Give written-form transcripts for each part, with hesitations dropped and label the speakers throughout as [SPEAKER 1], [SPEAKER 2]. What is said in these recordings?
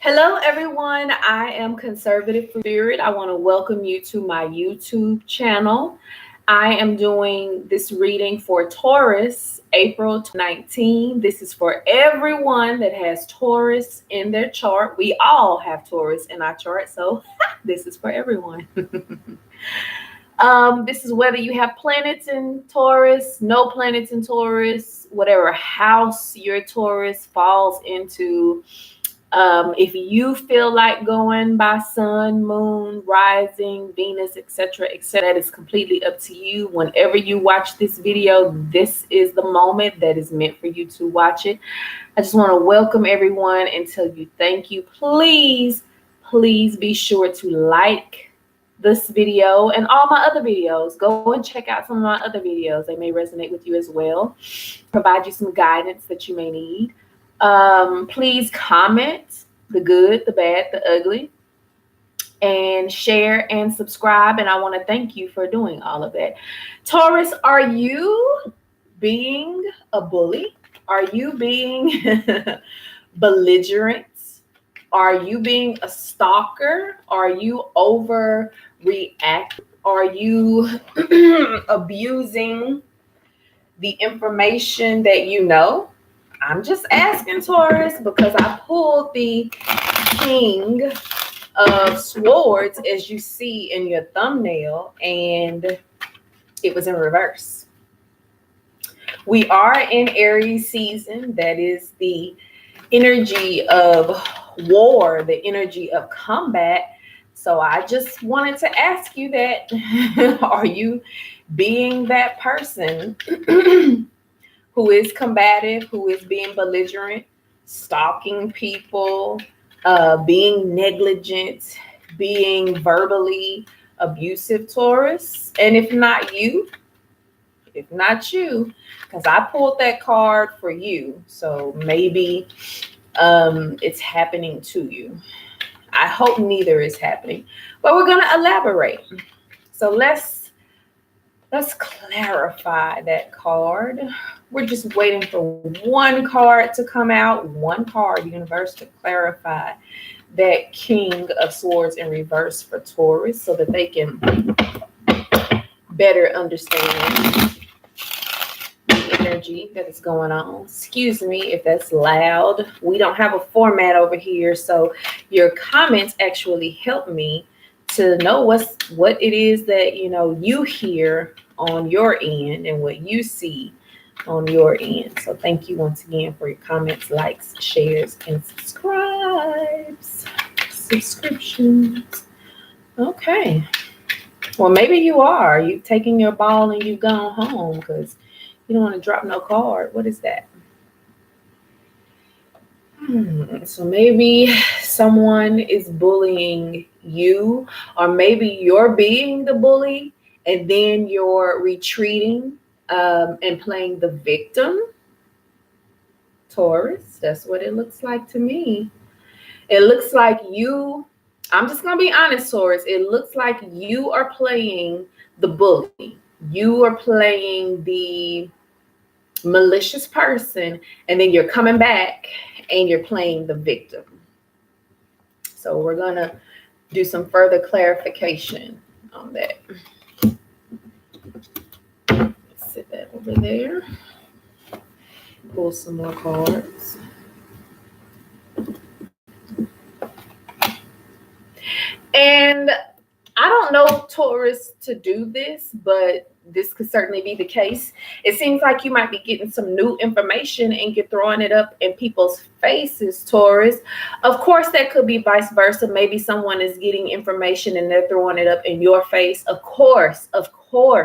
[SPEAKER 1] Hello, everyone. I am Conservative Spirit. I want to welcome you to my YouTube channel. I am doing this reading for Taurus, April 19. This is for everyone that has Taurus in their chart. We all have Taurus in our chart, so this is for everyone. This is whether you have planets in Taurus, no planets in Taurus, whatever house your Taurus falls into. If you feel like going by sun, moon, rising, Venus, etc., that is completely up to you. Whenever you watch this video, this is the moment that is meant for you to watch it. I just want to welcome everyone and tell you thank you. Please be sure to like this video and all my other videos. Go and check out some of my other videos. They may resonate with you as well. Provide you some guidance that you may need. Please comment the good, the bad, the ugly, and share and subscribe. And I want to thank you for doing all of that. Taurus, are you being a bully? Are you being belligerent? Are you being a stalker? Are you overreacting? Are you abusing the information that you know? I'm just asking, Taurus, because I pulled the King of Swords, as you see in your thumbnail, and it was in reverse. We are in Aries season. That is the energy of war, the energy of combat. So I just wanted to ask you that. Are you being that person who is combative, who is being belligerent, stalking people, being negligent, being verbally abusive, Taurus? And if not you, because I pulled that card for you, so maybe it's happening to you. I hope neither is happening, but we're going to elaborate. So let's clarify that card. We're just waiting for one card to come out, one card, universe, to clarify that King of Swords in reverse for Taurus so that they can better understand the energy that is going on. Excuse me if that's loud. We don't have a format over here, so your comments actually help me to know what it is that you hear on your end and what you see on your end. So thank you once again for your comments, likes, shares, and subscriptions. Okay. Well, maybe you've taken your ball and you've gone home because you don't want to drop no card. What is that? So maybe someone is bullying you, or maybe you're being the bully and then you're retreating and playing the victim. Taurus, that's what it looks like to me. It looks like I'm just going to be honest, Taurus. It looks like you are playing the bully. You are playing the malicious person, and then you're coming back and you're playing the victim. So we're going to do some further clarification on that. Let's sit that over there. Pull some more cards. And I don't know, Taurus, to do this, but this could certainly be the case. It seems like you might be getting some new information and you're throwing it up in people's faces, Taurus. Of course, that could be vice versa. Maybe someone is getting information and they're throwing it up in your face. Of course,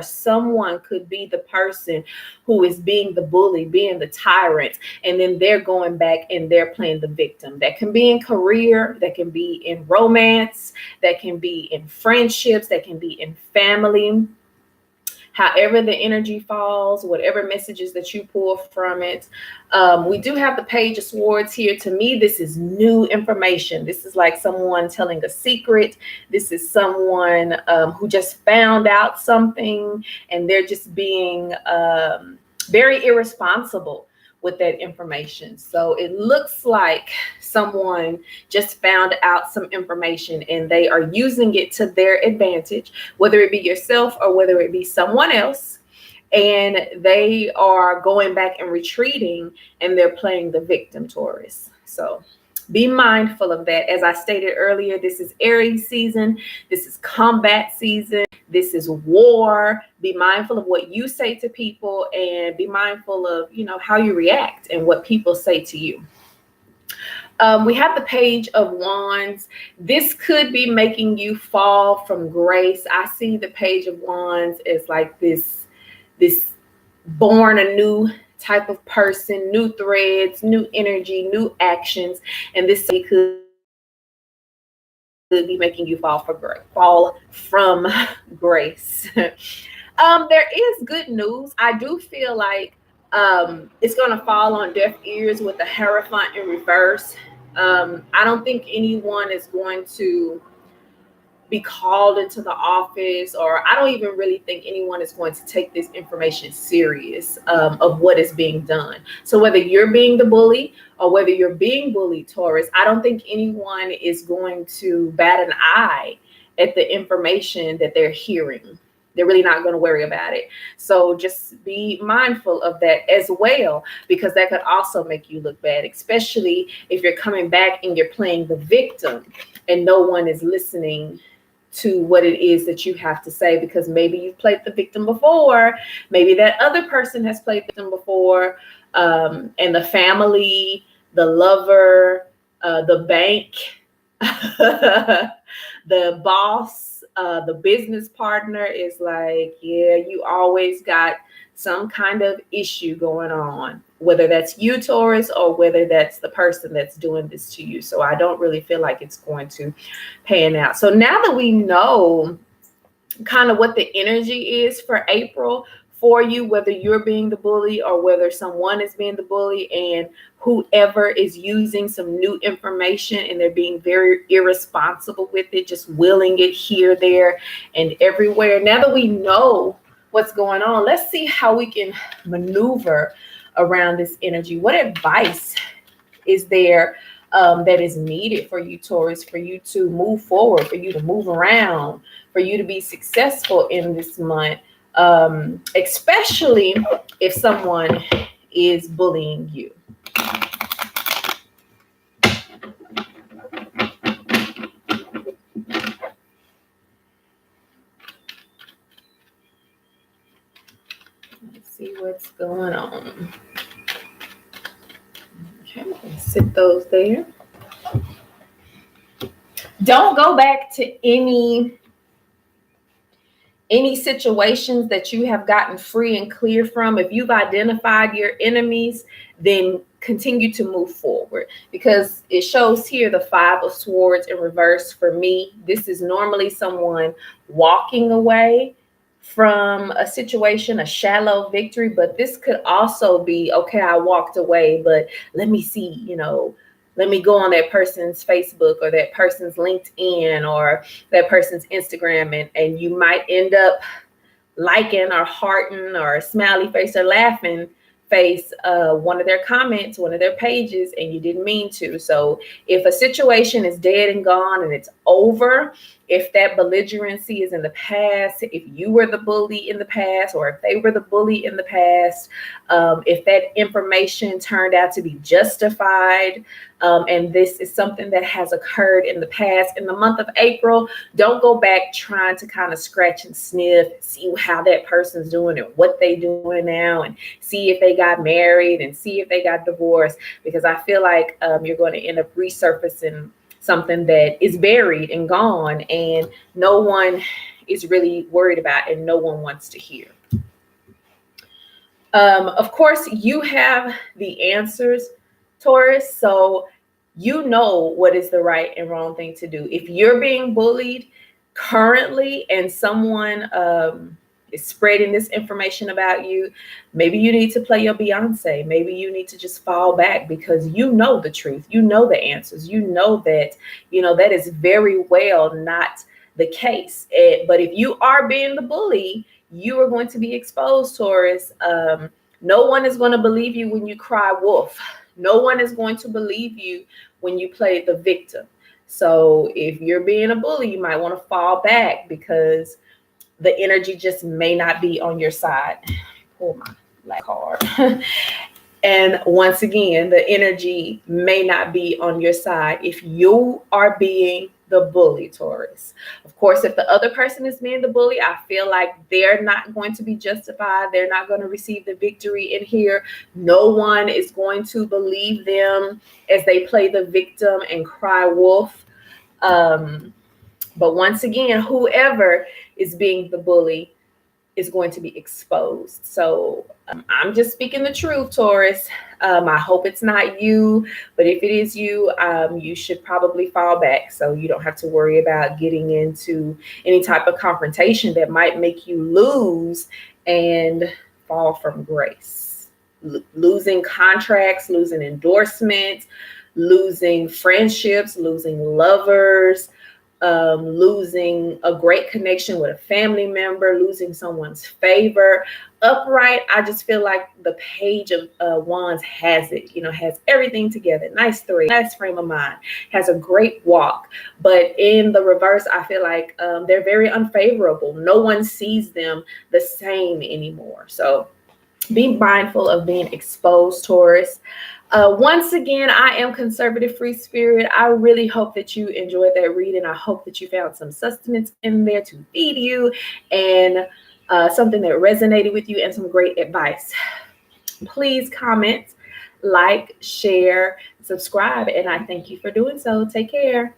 [SPEAKER 1] someone could be the person who is being the bully, being the tyrant, and then they're going back and they're playing the victim. That can be in career, that can be in romance, that can be in friendships, that can be in family. However the energy falls, whatever messages that you pull from it. We do have the Page of Swords here. To me, this is new information. This is like someone telling a secret. This is someone who just found out something and they're just being very irresponsible with that information. So it looks like someone just found out some information and they are using it to their advantage, whether it be yourself or whether it be someone else. And they are going back and retreating and they're playing the victim, Taurus. So be mindful of that. As I stated earlier, this is Aries season. This is combat season. This is war. Be mindful of what you say to people and be mindful of, how you react and what people say to you. We have the Page of Wands. This could be making you fall from grace. I see the Page of Wands as like this born anew type of person, new threads, new energy, new actions, and this could be making you fall from grace. There is good news. I do feel like it's going to fall on deaf ears with the Hierophant in reverse. I don't think anyone is going to be called into the office, or I don't even really think anyone is going to take this information serious of what is being done. So whether you're being the bully or whether you're being bullied, Taurus, I don't think anyone is going to bat an eye at the information that they're hearing. They're really not going to worry about it. So just be mindful of that as well, because that could also make you look bad, especially if you're coming back and you're playing the victim and no one is listening to what it is that you have to say, because maybe you've played the victim before, maybe that other person has played victim before, and the family, the lover, the bank, the boss, the business partner is like, yeah, you always got some kind of issue going on, whether that's you, Taurus, or whether that's the person that's doing this to you. So I don't really feel like it's going to pan out. So now that we know kind of what the energy is for April for you, whether you're being the bully or whether someone is being the bully, and whoever is using some new information and they're being very irresponsible with it, just willing it here, there, and everywhere. Now that we know what's going on, let's see how we can maneuver around this energy. What advice is there that is needed for you, Taurus, for you to move forward, for you to move around, for you to be successful in this month, especially if someone is bullying you? Let's see what's going on. Okay, sit those there. Don't go back to any situations that you have gotten free and clear from. If you've identified your enemies, then continue to move forward, because it shows here the Five of Swords in reverse. For me, this is normally someone walking away from a situation, a shallow victory, but this could also be, okay, I walked away, but let me see, let me go on that person's Facebook or that person's LinkedIn or that person's Instagram, and you might end up liking or hearting or a smiley face or laughing face one of their comments, one of their pages, and you didn't mean to. So if a situation is dead and gone and it's over, if that belligerency is in the past, if you were the bully in the past, or if they were the bully in the past, if that information turned out to be justified, and this is something that has occurred in the past, in the month of April, don't go back trying to kind of scratch and sniff, see how that person's doing and what they doing now, and see if they got married and see if they got divorced, because I feel like you're going to end up resurfacing something that is buried and gone, and no one is really worried about and no one wants to hear. Of course, you have the answers, Taurus, so you know what is the right and wrong thing to do. If you're being bullied currently and someone is spreading this information about you, maybe you need to play your Beyonce. Maybe you need to just fall back, because you know the truth. You know the answers. You know that, that is very well not the case. But if you are being the bully, you are going to be exposed, Taurus, No one is going to believe you when you cry wolf. No one is going to believe you when you play the victim. So if you're being a bully, you might want to fall back because the energy just may not be on your side. Pull my black card. And once again, the energy may not be on your side if you are being the bully, Taurus. Of course, if the other person is being the bully, I feel like they're not going to be justified. They're not going to receive the victory in here. No one is going to believe them as they play the victim and cry wolf. But once again, whoever is being the bully is going to be exposed. So I'm just speaking the truth, Taurus. I hope it's not you, but if it is you, you should probably fall back so you don't have to worry about getting into any type of confrontation that might make you lose and fall from grace. Losing contracts, losing endorsements, losing friendships, losing lovers, losing a great connection with a family member, losing someone's favor. Upright, I just feel like the Page of Wands has it, has everything together. Nice three, nice frame of mind, has a great walk. But in the reverse, I feel like they're very unfavorable. No one sees them the same anymore. So be mindful of being exposed, Taurus. Once again, I am Conservative Free Spirit. I really hope that you enjoyed that reading. I hope that you found some sustenance in there to feed you and something that resonated with you and some great advice. Please comment, like, share, subscribe, and I thank you for doing so. Take care.